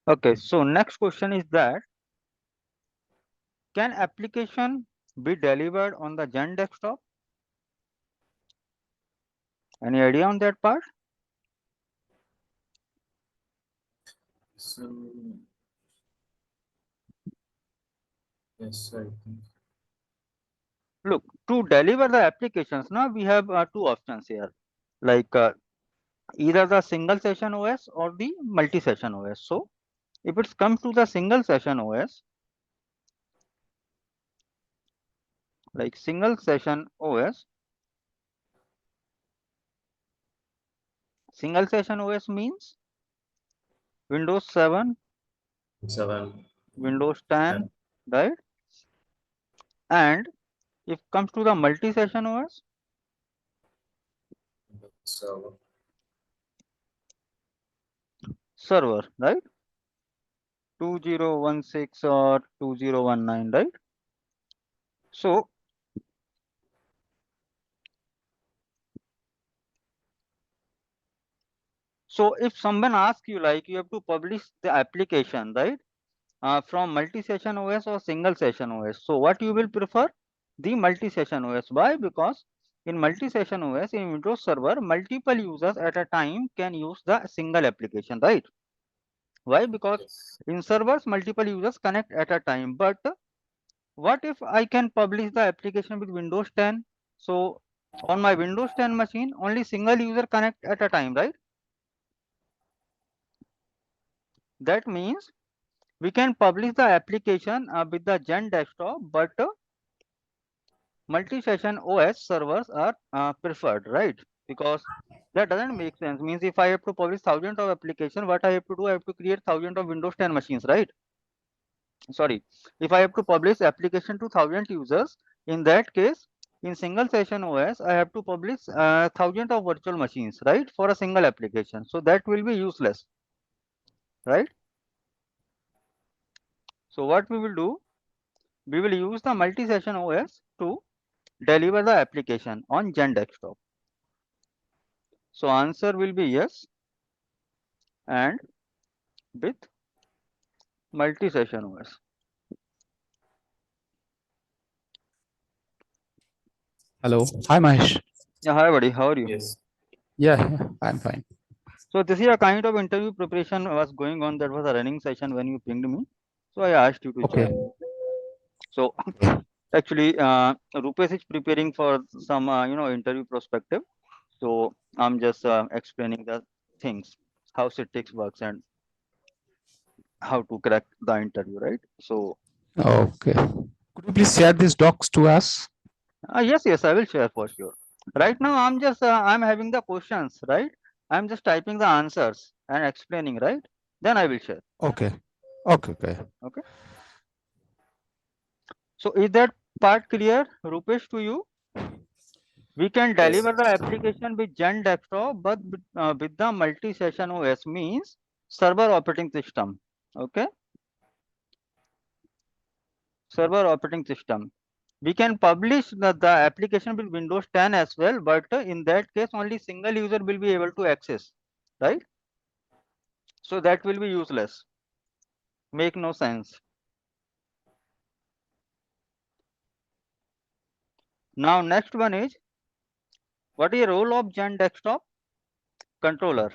Okay, so next question is that can application be delivered on the Gen desktop? Any idea on that part? So, yes, I think. Look, to deliver the applications, now we have two options here, like either the single session OS or the multi-session OS. So if it comes to the single session OS, like single session OS, single session OS means Windows 7, 7. Windows 10, right? And if comes to the multi-session OS, So, server, right? 2016 or 2019, right? So if someone asks you, like, you have to publish the application, right, from multi-session OS or single session OS, so what you will prefer? The multi-session OS. Why? Because in multi-session OS, in Windows Server, multiple users at a time can use the single application, right? Why? Because yes. in servers, multiple users connect at a time. But what if I can publish the application with Windows 10? So on my Windows 10 machine, only single user connect at a time, right? That means we can publish the application with the Gen desktop, but multi-session OS servers are preferred, right? Because that doesn't make sense. Means if I have to publish thousands of applications, what I have to do? I have to create thousands of Windows 10 machines, right? Sorry, if I have to publish application to 1,000 users, in that case, in single session OS, I have to publish thousands of virtual machines, right, for a single application. So that will be useless, right? So what we will do? We will use the multi-session OS to deliver the application on Gen desktop. So answer will be yes, and with multi-session OS. Hello. Hi, Mahesh. Yeah, hi buddy, how are you? Yes. Yeah, I'm fine. So this is a kind of interview preparation was going on. That was a running session when you pinged me. So I asked you to Okay. join. So actually, Rupesh is preparing for some interview perspective. So I'm just explaining the things, how Citrix works and how to crack the interview, right? So Okay. Could you please share these docs to us? yes, I will share for sure. Right now, I'm just I'm having the questions, right? I'm just typing the answers and explaining, right? Then I will share. Okay. Okay. Okay. So is that part clear, Rupesh, to you? We can Yes. deliver the application with Gen desktop, but with the multi-session OS means server operating system. Okay, server operating system. We can publish the application with Windows 10 as well, but in that case, only single user will be able to access, right? So that will be useless. Make no sense. Now next one is, what is the role of Gen desktop? Controller.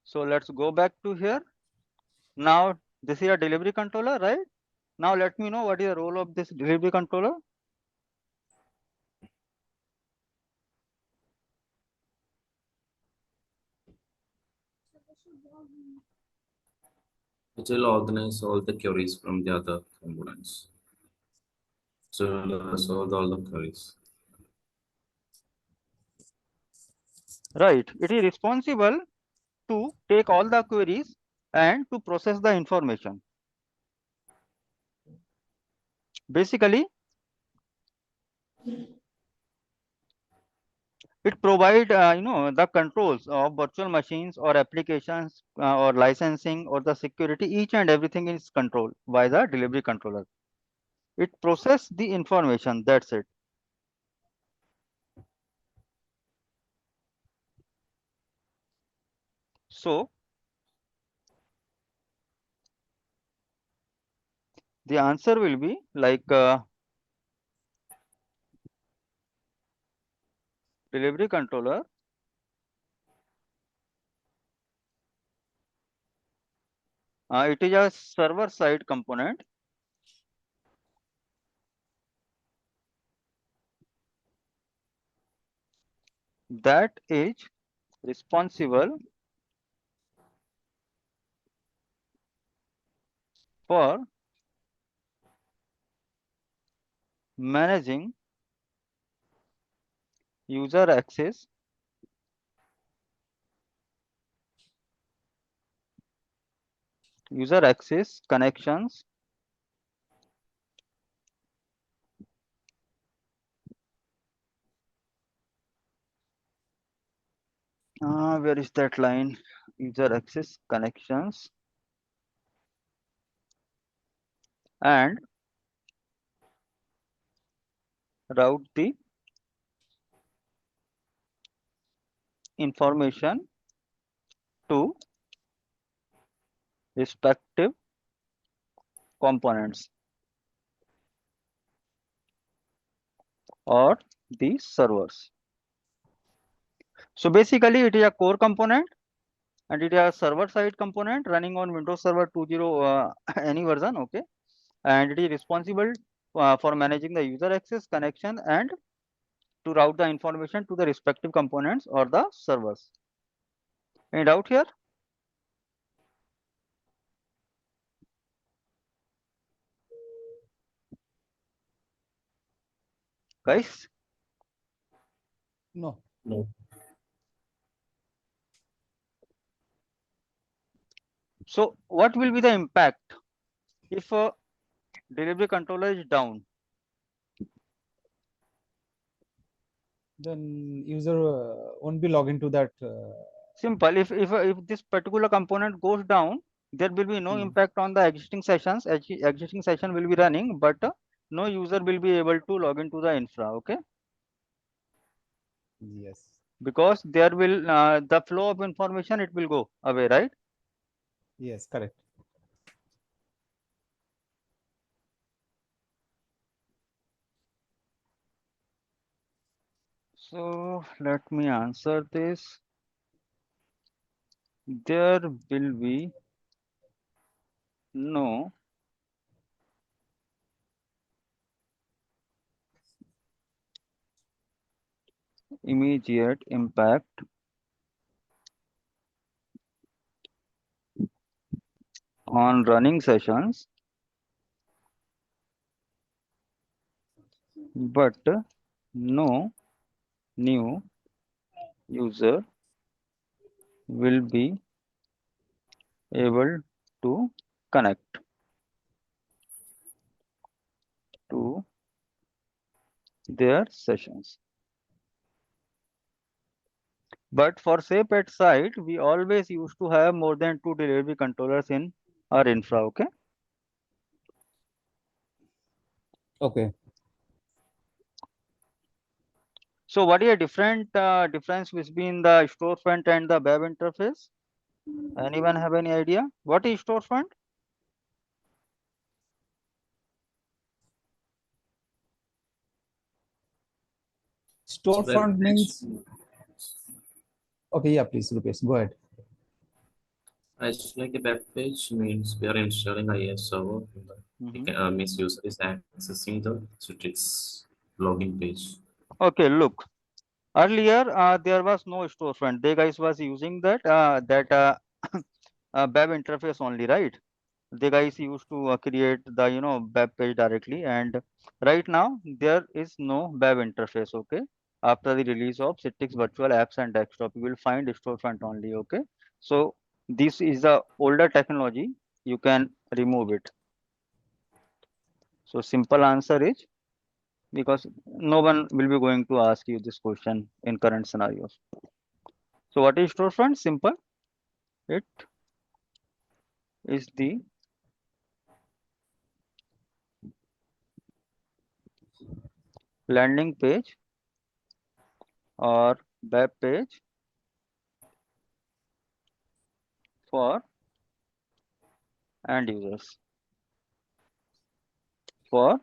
So let's go back to here. Now this is a delivery controller, right? Now let me know what is the role of this delivery controller. It will organize all the queries from the other components. So it will solve all the queries. Right. It is responsible to take all the queries and to process the information. Basically, it provide the controls of virtual machines or applications or licensing or the security. Each and everything is controlled by the delivery controller. It process the information. That's it. So the answer will be like delivery controller it is a server side component that is responsible for managing user access connections where is that line? User access connections and route the information to respective components or the servers. So basically it is a core component and it is a server side component running on Windows Server 2.0 any version, okay, and it is responsible for managing the user access connection and to route the information to the respective components or the servers. Any doubt here, guys? No. No. So what will be the impact if a delivery controller is down? Then user won't be logged into that. Simple. If this particular component goes down, there will be no impact on the existing sessions. Existing session will be running, but no user will be able to log into the infra. Okay, Yes. because there will the flow of information it will go away, right? Yes, correct. So let me answer this. There will be no immediate impact on running sessions, but no new user will be able to connect to their sessions. But for SAP at site, we always used to have more than 2 delivery controllers in our infra. Okay. Okay. So what is a difference between the storefront and the web interface? Anyone have any idea? What is storefront? Storefront means. Okay, yeah, please, Rupesh, go ahead. It's like a web page means we are installing IIS server. Means user is accessing the Citrix login page. Okay, look. Earlier, there was no storefront. They guys was using that web interface only, right? The guys used to create the web page directly, and right now there is no web interface. Okay, after the release of Citrix virtual apps and desktop, you will find storefront only. Okay, so this is the older technology, you can remove it. So simple answer is because no one will be going to ask you this question in current scenarios. So what is storefront? Simple, it is the landing page or web page for end users. For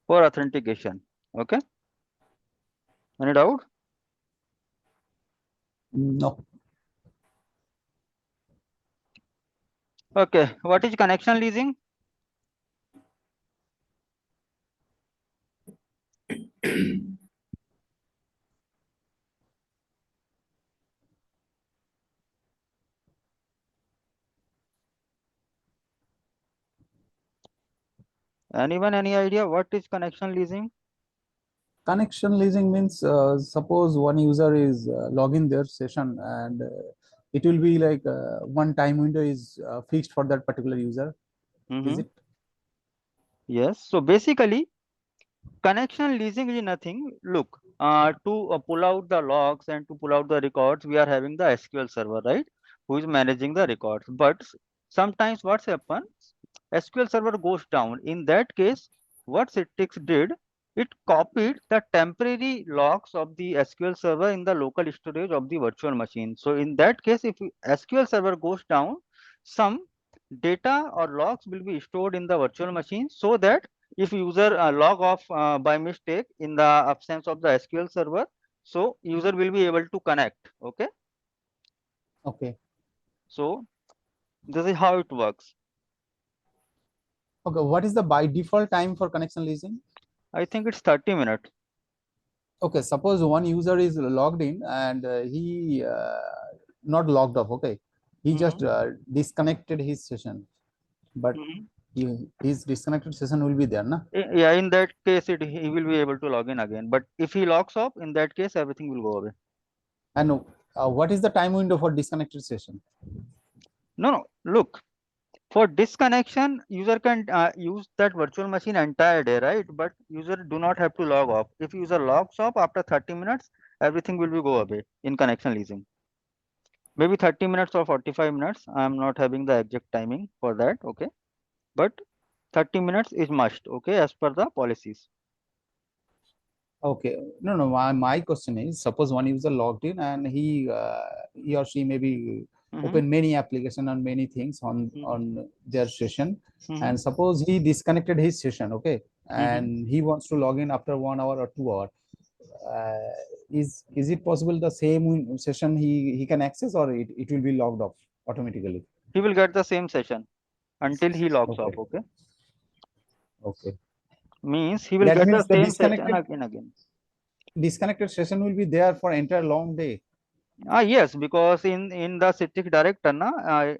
authentication. Okay. Any doubt? No. Okay. What is connection leasing? Anyone, any idea what is connection leasing? Connection leasing means suppose one user is login their session and it will be like one time window is fixed for that particular user. Is it? Yes. So basically, connection leasing is nothing. Look, to pull out the logs and to pull out the records, we are having the SQL server, right? Who is managing the records. But sometimes what's happen? SQL server goes down. In that case, what Citrix did, it copied the temporary logs of the SQL server in the local storage of the virtual machine. So in that case, if SQL server goes down, some data or logs will be stored in the virtual machine so that if user log off by mistake in the absence of the SQL server, so user will be able to connect. Okay. Okay. So this is how it works. Okay. What is the by default time for connection leasing? I think it's 30 minutes. Okay. Suppose one user is logged in and he not logged off. Okay. He just disconnected his session, but his disconnected session will be there, na? Yeah, in that case, he will be able to log in again. But if he logs off, in that case, everything will go away. And what is the time window for disconnected session? No, look, for disconnection, user can use that virtual machine entire day, right? But user do not have to log off. If user logs off after 30 minutes, everything will be go away in connection leasing. Maybe 30 minutes or 45 minutes. I'm not having the exact timing for that. Okay. But 30 minutes is must. Okay. As per the policies. Okay, no. My question is, suppose one user logged in and he or she maybe open many application and many things on their session, and suppose he disconnected his session, okay, and he wants to log in after 1 hour or 2 hour. Is it possible the same session he can access, or it will be logged off automatically? He will get the same session until he logs off. Okay. Okay. Okay. Means he will That get the means the same session again. disconnected session will be there for entire long day. Yes, because in the Citrix director,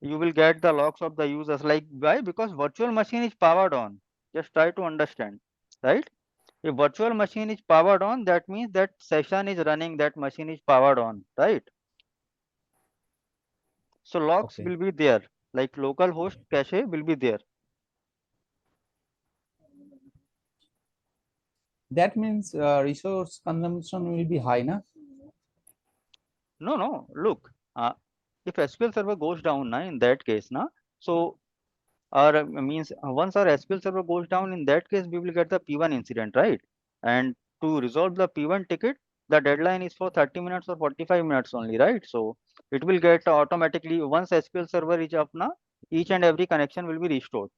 you will get the logs of the users. Like why? Because virtual machine is powered on. Just try to understand, right? If virtual machine is powered on, that means that session is running. That machine is powered on, right? So logs will be there. Like local host cache will be there. That means resource consumption will be high, na? No. Look, if SQL server goes down, in that case, so or means once our SQL server goes down, in that case, we will get the P1 incident, right? And to resolve the P1 ticket, the deadline is for 30 minutes or 45 minutes only, right? So it will get automatically once SQL server is up, each and every connection will be restored.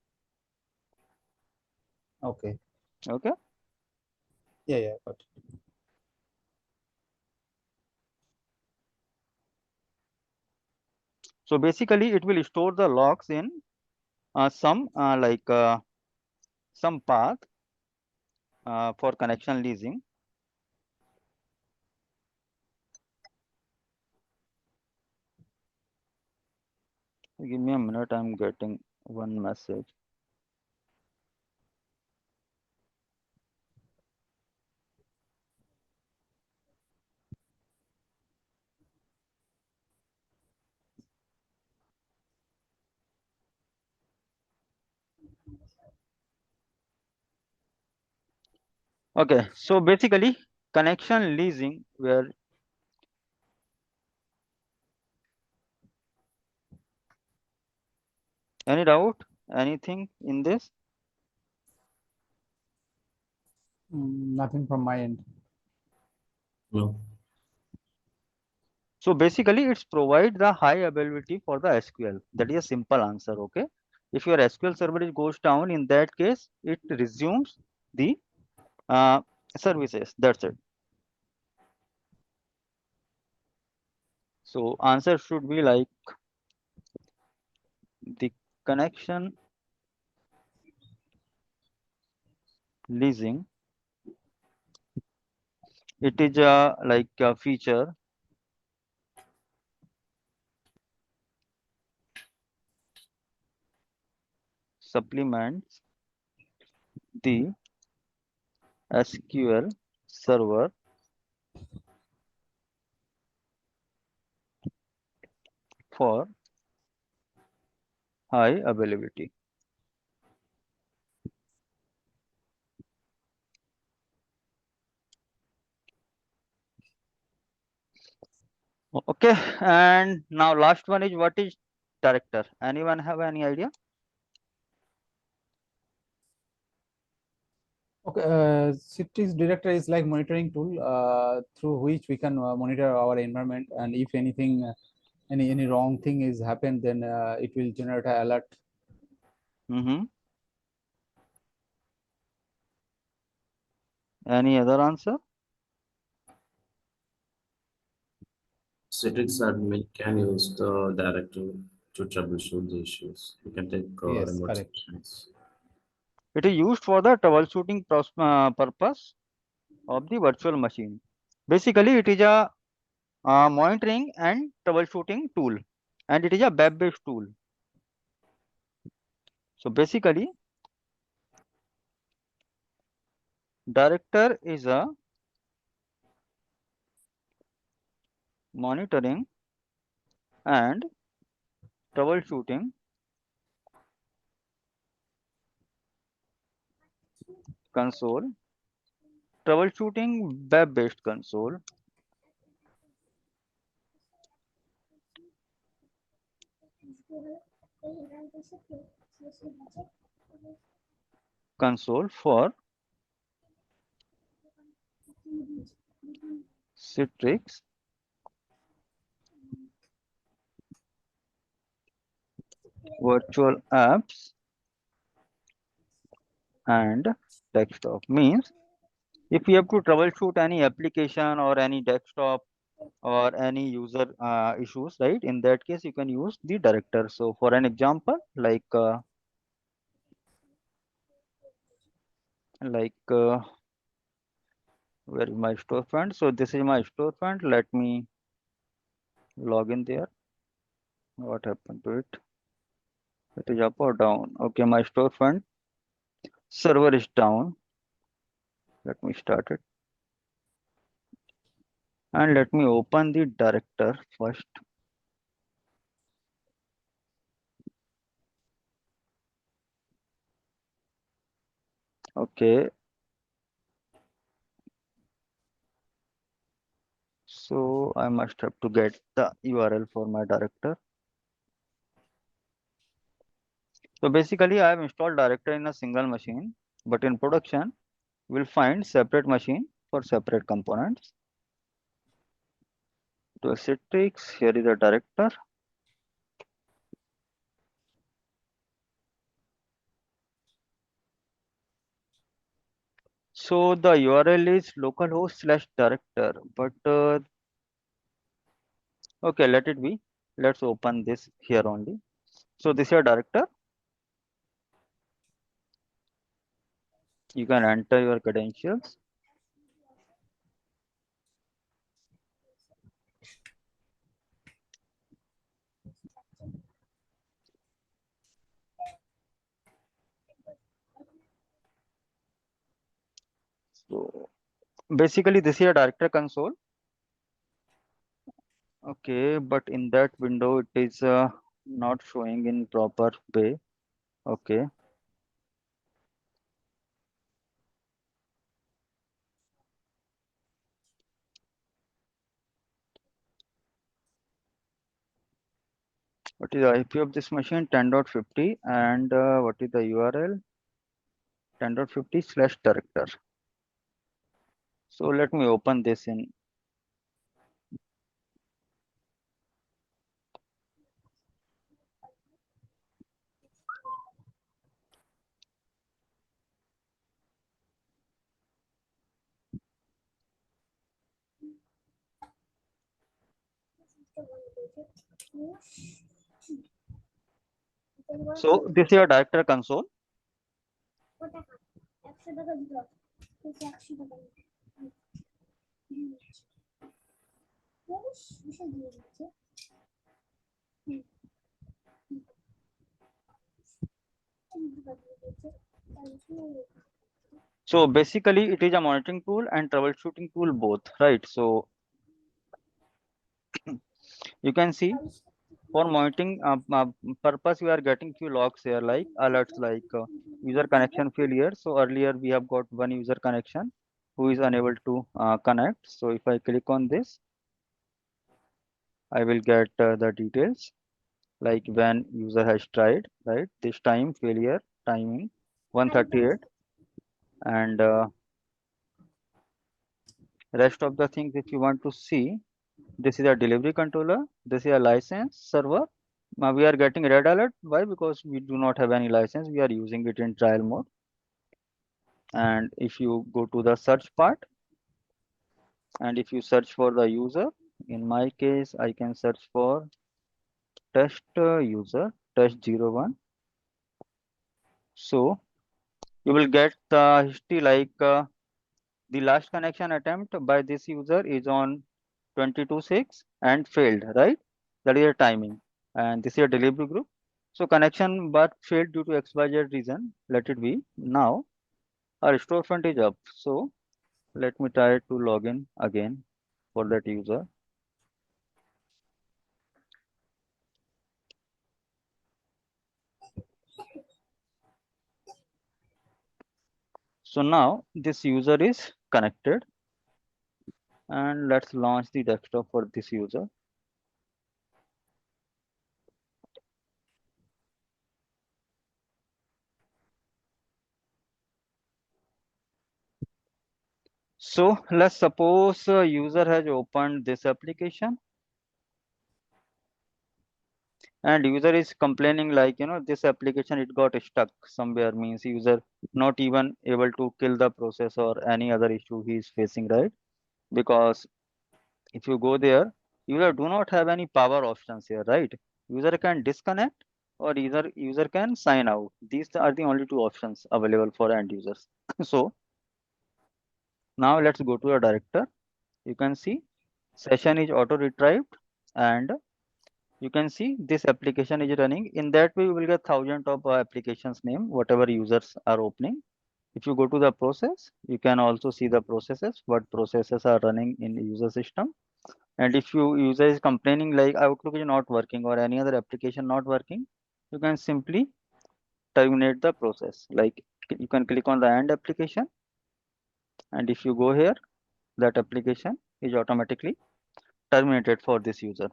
Okay. Okay. Yeah, got it. So basically, it will store the logs in some some path for connection leasing. Give me a minute. I'm getting one message. Okay, so basically connection leasing where any doubt? Anything in this? Nothing from my end. No. So basically, it's provide the high availability for the SQL. That is a simple answer. Okay. If your SQL server goes down, in that case, it resumes the uh, services. That's it. So answer should be like the connection leasing. It is a like a feature supplements the SQL server for high availability. Okay, and now last one is what is director? Anyone have any idea? Okay, Citrix Director is like monitoring tool through which we can monitor our environment, and if anything, any wrong thing is happened, then it will generate an alert. Any other answer? Citrix admin can use the director to troubleshoot the issues. You can take Yes, remote correct. sessions. It is used for the troubleshooting purpose of the virtual machine. Basically, it is a monitoring and troubleshooting tool, and it is a web-based tool. So basically, director is a monitoring and troubleshooting console, troubleshooting web-based console, console for Citrix virtual apps and desktop. Means if you have to troubleshoot any application or any desktop or any user issues, right? In that case, you can use the director. So for an example, like where is my storefront? So this is my storefront. Let me log in there. What happened to it? It is up or down? Okay, my storefront server is down. Let me start it. And let me open the director first. Okay. So I must have to get the URL for my director. So basically I have installed director in a single machine, but in production, we'll find separate machine for separate components. To Citrix, here is a director. So the URL is localhost/director, but okay, let it be. Let's open this here only. So this is your director. You can enter your credentials. So basically this is your director console. Okay, but in that window it is not showing in proper way. Okay. What is the IP of this machine? 10.50 and what is the URL? 10.50/director. So let me open this in. So this is your director console. So basically it is a monitoring tool and troubleshooting tool both, right? So you can see for monitoring purpose, we are getting few logs here like alerts like user connection failure. So earlier we have got one user connection who is unable to connect. So if I click on this, I will get the details like when user has tried, right? This time failure timing 138 and rest of the things if you want to see. This is a delivery controller. This is a license server. Now we are getting red alert. Why? Because we do not have any license. We are using it in trial mode. And if you go to the search part, and if you search for the user, in my case, I can search for test user, test 01. So you will get the history like the last connection attempt by this user is on 22/6 and failed, right? That is your timing. And this is your delivery group. So connection but failed due to XYZ reason. Let it be. Now our storefront is up. So let me try to log in again for that user. So now this user is connected and let's launch the desktop for this user. So let's suppose user has opened this application and user is complaining like, this application, it got stuck somewhere, means user not even able to kill the process or any other issue he is facing, right? Because if you go there, user do not have any power options here, right? User can disconnect or user can sign out. These are the only two options available for end users. So now let's go to a director. You can see session is auto retrieved and you can see this application is running. In that way, you will get thousands of applications name, whatever users are opening. If you go to the process, you can also see the processes, what processes are running in user system. And if you user is complaining like Outlook is not working or any other application not working, you can simply terminate the process. Like you can click on the end application. And if you go here, that application is automatically terminated for this user.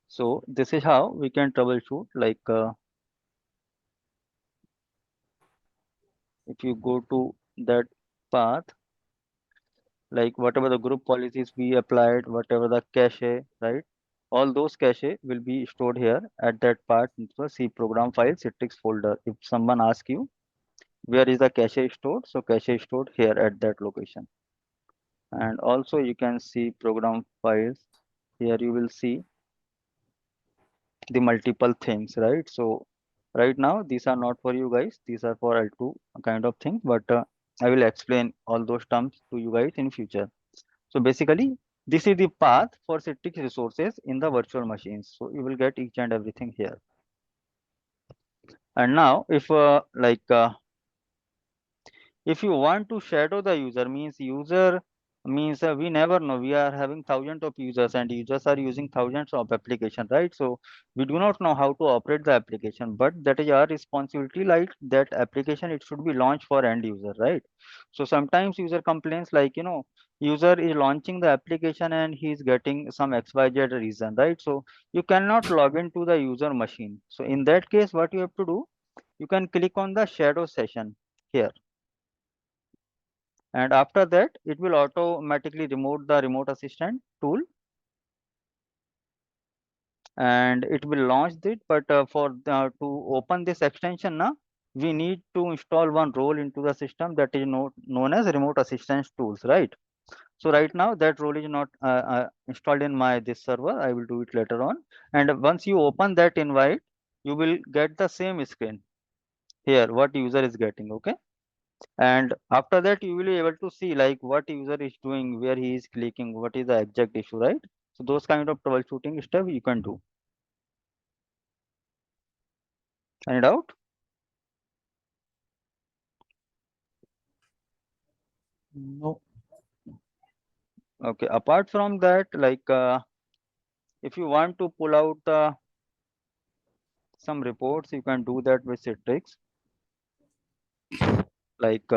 So this is how we can troubleshoot. Like if you go to that path, like whatever the group policies we applied, whatever the cache, right? All those cache will be stored here at that part into the C program file Citrix folder. If someone asks you where is the cache stored, so cache is stored here at that location. And also you can see program files. Here you will see the multiple things, right? So right now these are not for you guys, these are for L2 kind of thing, but I will explain all those terms to you guys in future. So basically this is the path for Citrix resources in the virtual machines, so you will get each and everything here. And now if if you want to shadow the user, means user means we never know. We are having thousands of users and users are using thousands of application, right? So we do not know how to operate the application, but that is our responsibility. Like that application, it should be launched for end user, right? So sometimes user complains like, user is launching the application and he is getting some XYZ reason, right? So you cannot log into the user machine. So in that case, what you have to do, you can click on the shadow session here, and after that it will automatically remove the remote assistant tool and it will launch it. But to open this extension now, we need to install one role into the system that is known as remote assistance tools, right? So right now that role is not installed in my this server. I will do it later on. And once you open that invite, you will get the same screen here what user is getting. Okay, and after that you will be able to see like what user is doing, where he is clicking, what is the exact issue, right? So those kind of troubleshooting stuff you can do. Any doubt? No. Okay, apart from that, like if you want to pull out some reports, you can do that with Citrix. Like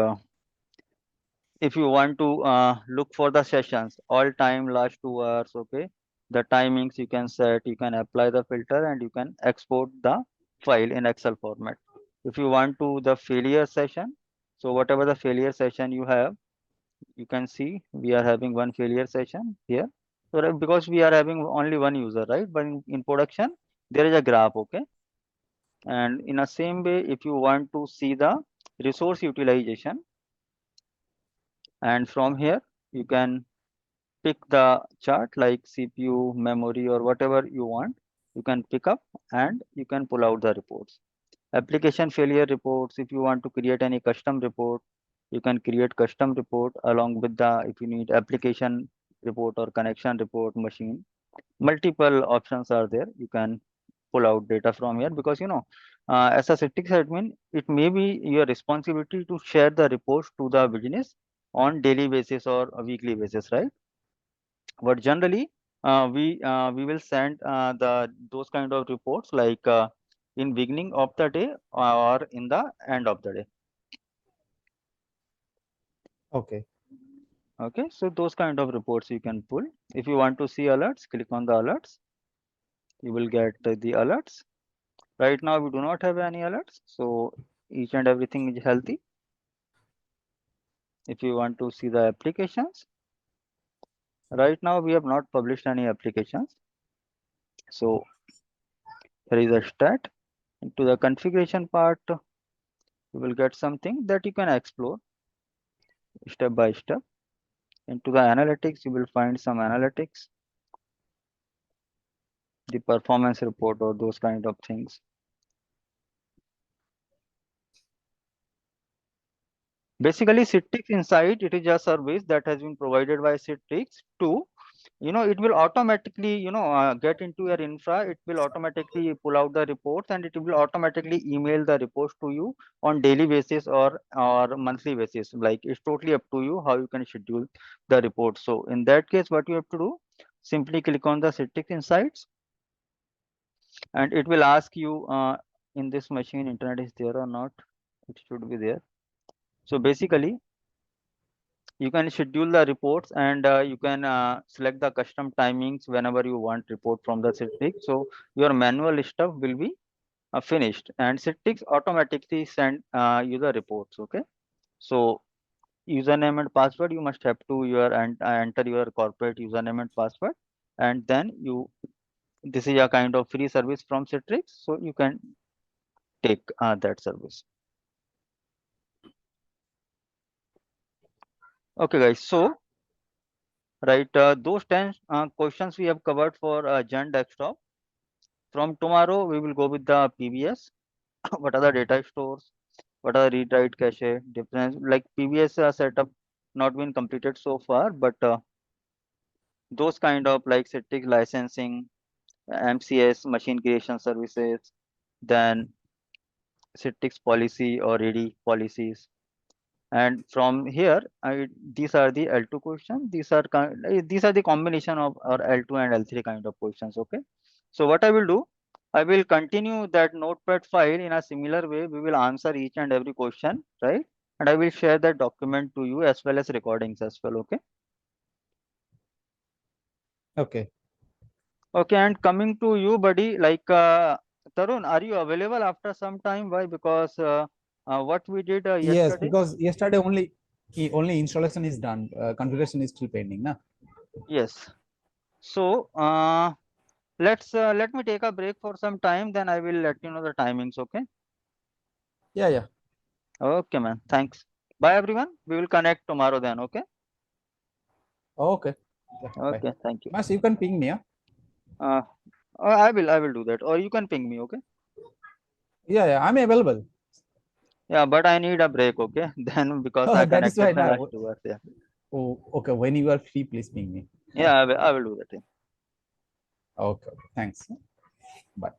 if you want to look for the sessions all time last 2 hours, okay, the timings you can set, you can apply the filter and you can export the file in Excel format. If you want to the failure session, so whatever the failure session you have, you can see we are having one failure session here. So because we are having only one user, right? But in production there is a graph, okay. And in the same way, if you want to see the resource utilization, and from here you can pick the chart like CPU, memory, or whatever you want. You can pick up and you can pull out the reports. Application failure reports. If you want to create any custom report, you can create custom report along with the, if you need application report or connection report machine. Multiple options are there. You can pull out data from here because as a Citrix admin, it may be your responsibility to share the reports to the business on daily basis or a weekly basis, right? But generally we will send the those kind of reports like in beginning of the day or in the end of the day. Okay. Okay, so those kind of reports you can pull. If you want to see alerts, click on the alerts. You will get the alerts. Right now we do not have any alerts, so each and everything is healthy. If you want to see the applications, right now we have not published any applications, so here is a stat. Into the configuration part, you will get something that you can explore step by step. Into the analytics, you will find some analytics, the performance report or those kind of things. Basically, Citrix Insight, it is a service that has been provided by Citrix to, it will automatically, get into your infra. It will automatically pull out the reports and it will automatically email the reports to you on daily basis or monthly basis. Like it's totally up to you how you can schedule the report. So in that case, what you have to do, simply click on the Citrix Insights and it will ask you in this machine internet is there or not. It should be there. So basically you can schedule the reports and you can select the custom timings whenever you want report from the Citrix. So your manual stuff will be finished and Citrix automatically send you the reports. Okay, so username and password you must have to your and enter your corporate username and password, and then you, this is a kind of free service from Citrix, so you can take that service. Okay guys, so right, those 10 questions we have covered for Gen desktop. From tomorrow we will go with the PBS. What are the data stores, what are the read write cache difference, like PBS setup not been completed so far, but those kind of like Citrix licensing, MCS machine creation services, then Citrix policy or ready policies, And from here, these are the L2 questions. These are the combination of our L2 and L3 kind of questions. Okay. So what I will do, I will continue that notepad file in a similar way. We will answer each and every question, right? And I will share that document to you as well as recordings as well. Okay. Okay. Okay. And coming to you, buddy, like Tarun, are you available after some time? Why? Because what we did Yes, yesterday. because yesterday only installation is done. Configuration is still pending, na? Yes. So let me take a break for some time, then I will let you know the timings. Okay. Yeah, yeah. Okay, man. Thanks. Bye, everyone. We will connect tomorrow then. Okay. Okay. Yeah, bye. Okay. Thank you. Mas, you can ping me, yeah? I will do that, or you can ping me. Okay. Yeah, yeah, I'm available. Yeah, but I need a break. Okay. Then because I That is connected why my last now. 2 hours. Yeah. Oh, okay. When you are free, please ping me. Yeah, I will do that. Yeah. Okay. Thanks. Bye.